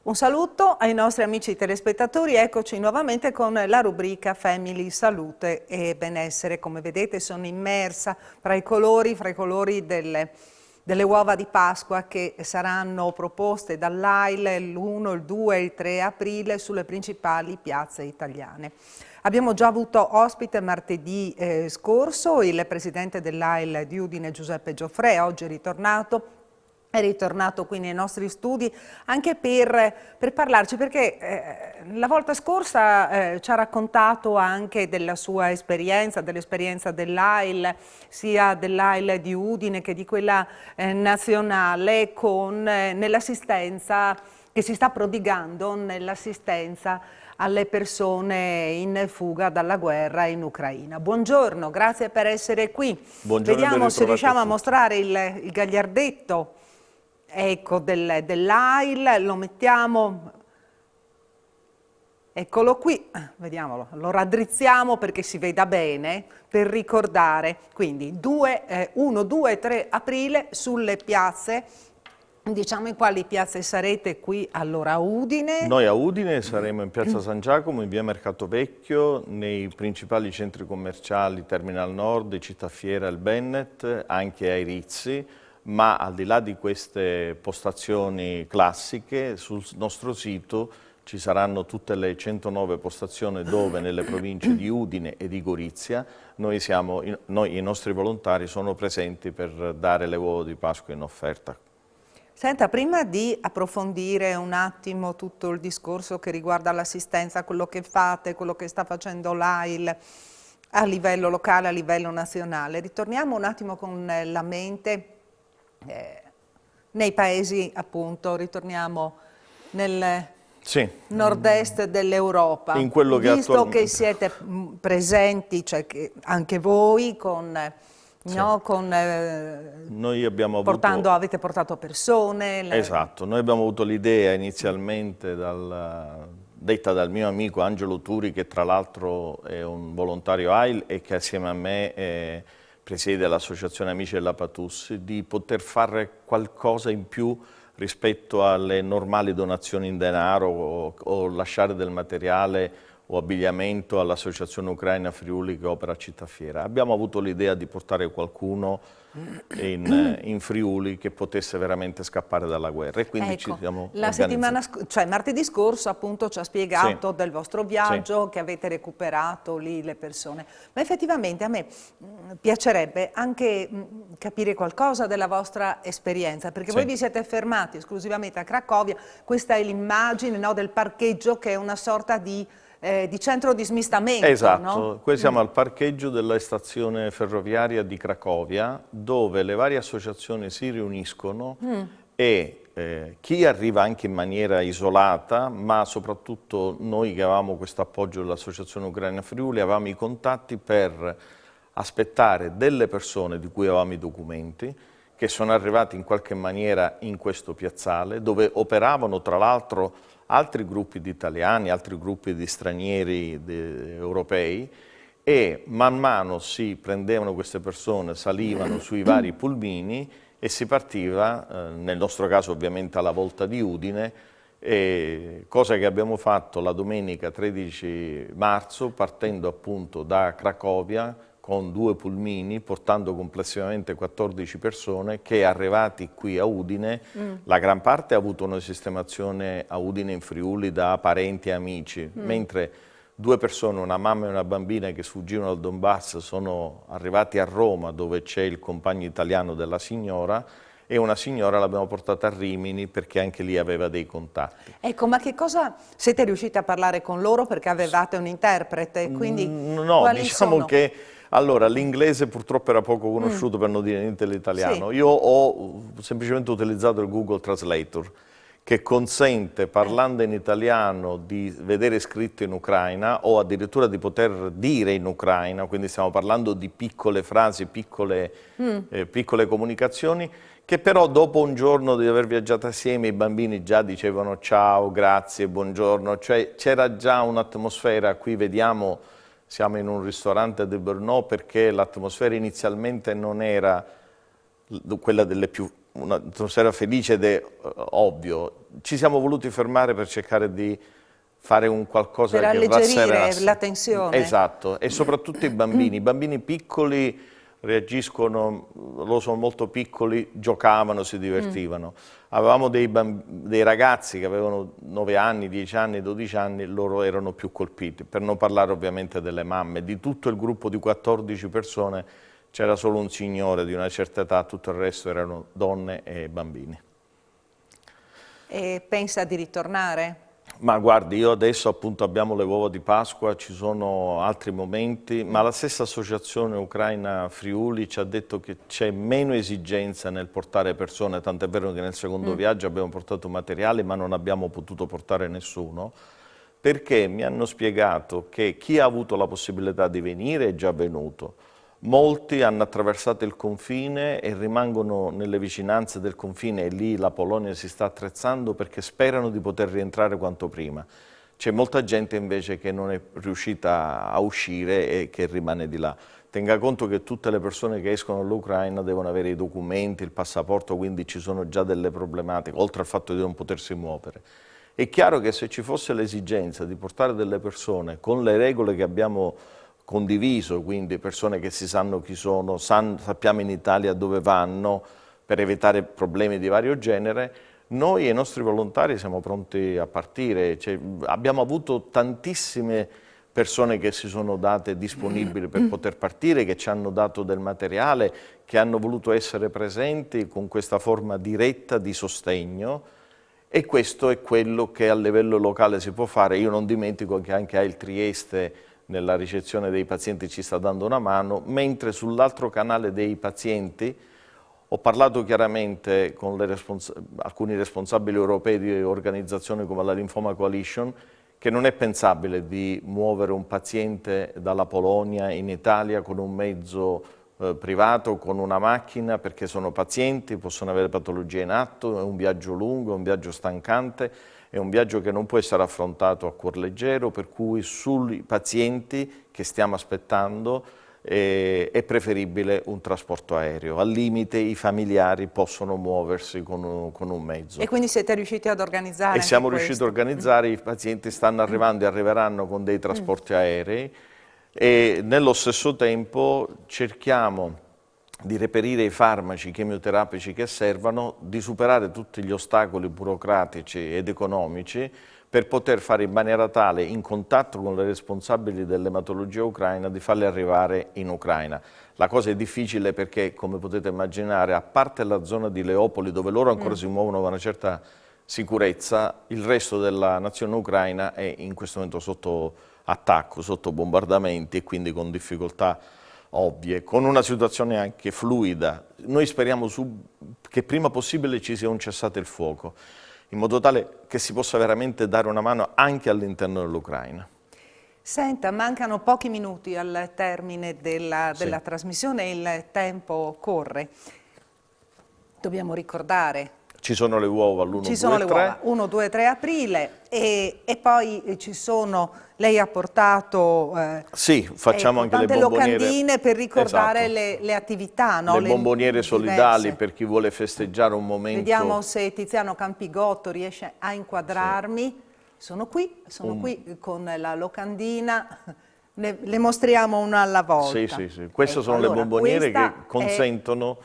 Un saluto ai nostri amici telespettatori, eccoci nuovamente con la rubrica Family Salute e Benessere. Come vedete sono immersa fra i colori delle uova di Pasqua che saranno proposte dall'AIL l'1, il 2 e il 3 aprile sulle principali piazze italiane. Abbiamo già avuto ospite martedì scorso il presidente dell'AIL di Udine Giuseppe Gioffrè, oggi è ritornato qui nei nostri studi anche per parlarci, perché la volta scorsa ci ha raccontato anche della sua esperienza, dell'esperienza dell'AIL, sia dell'AIL di Udine che di quella nazionale, nell'assistenza che si sta prodigando nell'assistenza alle persone in fuga dalla guerra in Ucraina. Buongiorno, grazie per essere qui. Buongiorno. Vediamo se riusciamo a mostrare il gagliardetto. Ecco, dell'AIL, lo mettiamo, eccolo qui, vediamolo, lo raddrizziamo perché si veda bene, per ricordare, quindi 1, 2 e 3 aprile sulle piazze. Diciamo in quali piazze sarete qui allora a Udine? Noi a Udine saremo in piazza San Giacomo, in via Mercato Vecchio, nei principali centri commerciali Terminal Nord, Città Fiera e il Bennet, anche ai Rizzi. Ma al di là di queste postazioni classiche, sul nostro sito ci saranno tutte le 109 postazioni dove nelle province di Udine e di Gorizia i nostri volontari sono presenti per dare le uova di Pasqua in offerta. Senta, prima di approfondire un attimo tutto il discorso che riguarda l'assistenza, quello che fate, quello che sta facendo l'AIL a livello locale, a livello nazionale, ritorniamo un attimo con la mente nei paesi, appunto, ritorniamo nel nord-est dell'europa, visto che siete presenti, cioè che anche voi noi abbiamo avete portato persone. Esatto, noi abbiamo avuto l'idea inizialmente detta dal mio amico Angelo Turi, che tra l'altro è un volontario AIL e che assieme a me presiede l'Associazione Amici della Patussi, di poter fare qualcosa in più rispetto alle normali donazioni in denaro o lasciare del materiale o abbigliamento all'Associazione Ucraina Friuli che opera a Città Fiera. Abbiamo avuto l'idea di portare qualcuno in Friuli che potesse veramente scappare dalla guerra e quindi ci siamo organizzati. Martedì scorso appunto ci ha spiegato del vostro viaggio, che avete recuperato lì le persone, ma effettivamente a me piacerebbe anche capire qualcosa della vostra esperienza, perché voi vi siete fermati esclusivamente a Cracovia. Questa è l'immagine, no, del parcheggio, che è una sorta di centro di smistamento. Esatto, no? Qui siamo al parcheggio della stazione ferroviaria di Cracovia, dove le varie associazioni si riuniscono e chi arriva anche in maniera isolata, ma soprattutto noi che avevamo questo appoggio dell'Associazione Ucraina Friuli, avevamo i contatti per aspettare delle persone di cui avevamo i documenti, che sono arrivati in qualche maniera in questo piazzale, dove operavano tra l'altro altri gruppi di italiani, altri gruppi di stranieri europei, e man mano si prendevano queste persone, salivano sui vari pulmini e si partiva, nel nostro caso ovviamente alla volta di Udine, cosa che abbiamo fatto la domenica 13 marzo partendo appunto da Cracovia con 2 pulmini, portando complessivamente 14 persone che arrivati qui a Udine, la gran parte ha avuto una sistemazione a Udine in Friuli da parenti e amici, mentre 2 persone, una mamma e una bambina che sfuggivano dal Donbass, sono arrivati a Roma dove c'è il compagno italiano della signora, e una signora l'abbiamo portata a Rimini perché anche lì aveva dei contatti. Ecco, ma che cosa siete riusciti a parlare con loro perché avevate un interprete? Quindi, no, diciamo che allora l'inglese purtroppo era poco conosciuto, per non dire niente l'italiano. Io ho semplicemente utilizzato il Google Translator, che consente, parlando in italiano, di vedere scritto in ucraina o addirittura di poter dire in ucraina, quindi stiamo parlando di piccole frasi, piccole comunicazioni, che però dopo un giorno di aver viaggiato assieme i bambini già dicevano ciao, grazie, buongiorno, cioè c'era già un'atmosfera. Qui vediamo, siamo in un ristorante di Brno, perché l'atmosfera inizialmente non era quella delle più un'atmosfera felice ed è ovvio. Ci siamo voluti fermare per cercare di fare un qualcosa per che alleggerire rasserasse. la tensione. Esatto, e soprattutto i bambini piccoli reagiscono, loro sono molto piccoli, giocavano, si divertivano. Avevamo dei ragazzi che avevano 9 anni, 10 anni, 12 anni, loro erano più colpiti, per non parlare ovviamente delle mamme. Di tutto il gruppo di 14 persone c'era solo un signore di una certa età, tutto il resto erano donne e bambini. E pensa di ritornare? Ma guardi, io adesso appunto abbiamo le uova di Pasqua, ci sono altri momenti, ma la stessa associazione Ucraina Friuli ci ha detto che c'è meno esigenza nel portare persone, tant'è vero che nel secondo viaggio abbiamo portato materiali ma non abbiamo potuto portare nessuno, perché mi hanno spiegato che chi ha avuto la possibilità di venire è già venuto. Molti hanno attraversato il confine e rimangono nelle vicinanze del confine e lì la Polonia si sta attrezzando perché sperano di poter rientrare quanto prima. C'è molta gente invece che non è riuscita a uscire e che rimane di là. Tenga conto che tutte le persone che escono dall'Ucraina devono avere i documenti, il passaporto, quindi ci sono già delle problematiche, oltre al fatto di non potersi muovere. È chiaro che se ci fosse l'esigenza di portare delle persone con le regole che abbiamo condiviso, quindi persone che si sanno chi sono, sappiamo in Italia dove vanno per evitare problemi di vario genere, noi e i nostri volontari siamo pronti a partire. Abbiamo avuto tantissime persone che si sono date disponibili per poter partire, che ci hanno dato del materiale, che hanno voluto essere presenti con questa forma diretta di sostegno e questo è quello che a livello locale si può fare. Io non dimentico che anche AIL Trieste nella ricezione dei pazienti ci sta dando una mano, mentre sull'altro canale dei pazienti ho parlato chiaramente con alcuni responsabili europei di organizzazioni come la Lymphoma Coalition, che non è pensabile di muovere un paziente dalla Polonia in Italia con un mezzo privato, con una macchina, perché sono pazienti, possono avere patologie in atto, è un viaggio lungo, è un viaggio stancante, è un viaggio che non può essere affrontato a cuor leggero, per cui sui pazienti che stiamo aspettando è preferibile un trasporto aereo. Al limite i familiari possono muoversi con un mezzo. E quindi siete riusciti ad organizzare? E siamo riusciti a organizzare, i pazienti stanno arrivando e arriveranno con dei trasporti aerei e nello stesso tempo cerchiamo di reperire i farmaci chemioterapici che servano, di superare tutti gli ostacoli burocratici ed economici per poter fare in maniera tale, in contatto con le responsabili dell'ematologia ucraina, di farli arrivare in Ucraina. La cosa è difficile perché, come potete immaginare, a parte la zona di Leopoli, dove loro ancora si muovono con una certa sicurezza, il resto della nazione ucraina è in questo momento sotto attacco, sotto bombardamenti e quindi con difficoltà ovvie, con una situazione anche fluida. Noi speriamo che prima possibile ci sia un cessate il fuoco, in modo tale che si possa veramente dare una mano anche all'interno dell'Ucraina. Senta, mancano pochi minuti al termine della trasmissione, il tempo corre. Dobbiamo ricordare. Ci sono le uova l'1, 2 e 3. Ci sono le uova, 1, 2, 3 aprile e poi ci sono, lei ha portato sì, facciamo anche le bomboniere. locandine per ricordare esatto. le attività. No? Le bomboniere solidali per chi vuole festeggiare un momento. Vediamo se Tiziano Campigotto riesce a inquadrarmi. Sì. Sono qui con la locandina. Le mostriamo una alla volta. Sì. Queste sono le bomboniere che consentono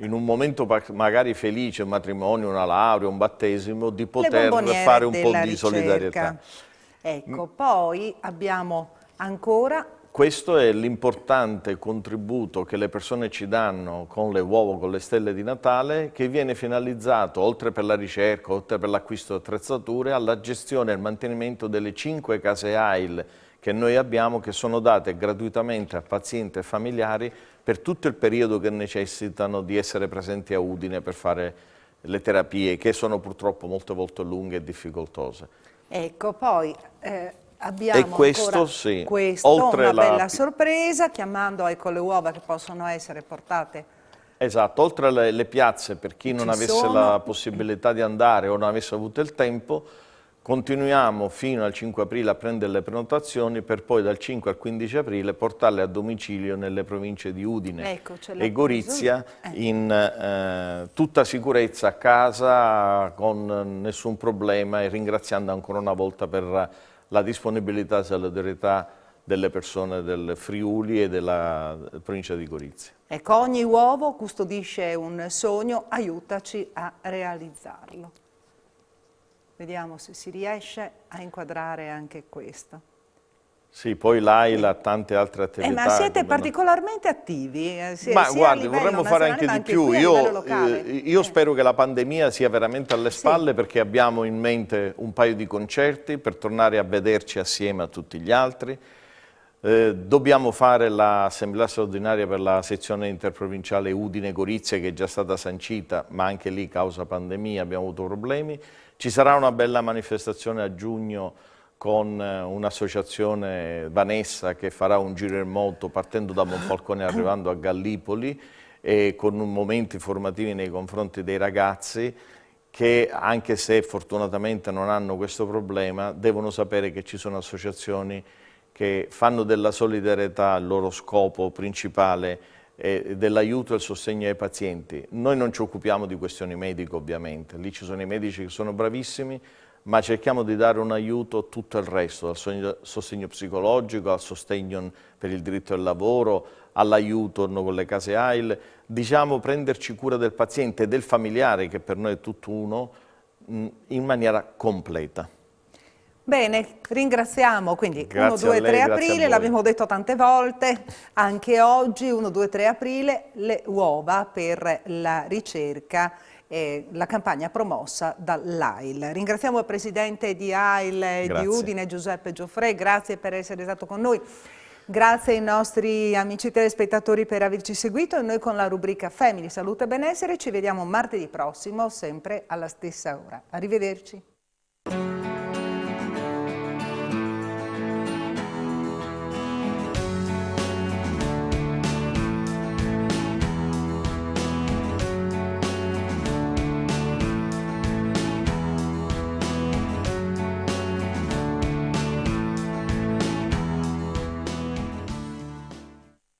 in un momento magari felice, un matrimonio, una laurea, un battesimo, di poter fare un po' di solidarietà. Ecco, poi abbiamo ancora... Questo è l'importante contributo che le persone ci danno con le uova, con le stelle di Natale, che viene finalizzato, oltre per la ricerca, oltre per l'acquisto di attrezzature, alla gestione e al mantenimento delle 5 case AIL che noi abbiamo, che sono date gratuitamente a pazienti e familiari per tutto il periodo che necessitano di essere presenti a Udine per fare le terapie, che sono purtroppo molte volte lunghe e difficoltose. Ecco, poi abbiamo questo, una bella sorpresa, chiamando con le uova che possono essere portate. Esatto, oltre alle piazze, per chi non avesse la possibilità di andare o non avesse avuto il tempo, Continuiamo fino al 5 aprile a prendere le prenotazioni per poi dal 5 al 15 aprile portarle a domicilio nelle province di Udine e Gorizia in tutta sicurezza a casa con nessun problema, e ringraziando ancora una volta per la disponibilità e solidarietà delle persone del Friuli e della provincia di Gorizia. Ecco, ogni uovo custodisce un sogno, aiutaci a realizzarlo. Vediamo se si riesce a inquadrare anche questo. Sì, poi l'AIL ha tante altre attività. Ma siete particolarmente attivi? Ma guardi, vorremmo fare anche di più. Io spero che la pandemia sia veramente alle spalle, perché abbiamo in mente un paio di concerti per tornare a vederci assieme a tutti gli altri. Dobbiamo fare l'assemblea straordinaria per la sezione interprovinciale Udine-Gorizia, che è già stata sancita, ma anche lì causa pandemia abbiamo avuto problemi. Ci sarà una bella manifestazione a giugno con un'associazione, Vanessa, che farà un giro in moto partendo da Monfalcone e arrivando a Gallipoli, e con momenti formativi nei confronti dei ragazzi che, anche se fortunatamente non hanno questo problema, devono sapere che ci sono associazioni che fanno della solidarietà il loro scopo principale, dell'aiuto e il sostegno ai pazienti. Noi non ci occupiamo di questioni mediche, ovviamente, lì ci sono i medici che sono bravissimi, ma cerchiamo di dare un aiuto a tutto il resto, dal sostegno psicologico al sostegno per il diritto al lavoro, all'aiuto con le case AIL, diciamo prenderci cura del paziente e del familiare, che per noi è tutt'uno, in maniera completa. Bene, ringraziamo, quindi 1, 2, 3 aprile, l'abbiamo detto tante volte, anche oggi 1, 2, 3 aprile, le uova per la ricerca, la campagna promossa dall'AIL. Ringraziamo il presidente di AIL di Udine, Giuseppe Gioffrè, grazie per essere stato con noi. Grazie ai nostri amici telespettatori per averci seguito, e noi con la rubrica Family, Salute e Benessere ci vediamo martedì prossimo, sempre alla stessa ora. Arrivederci.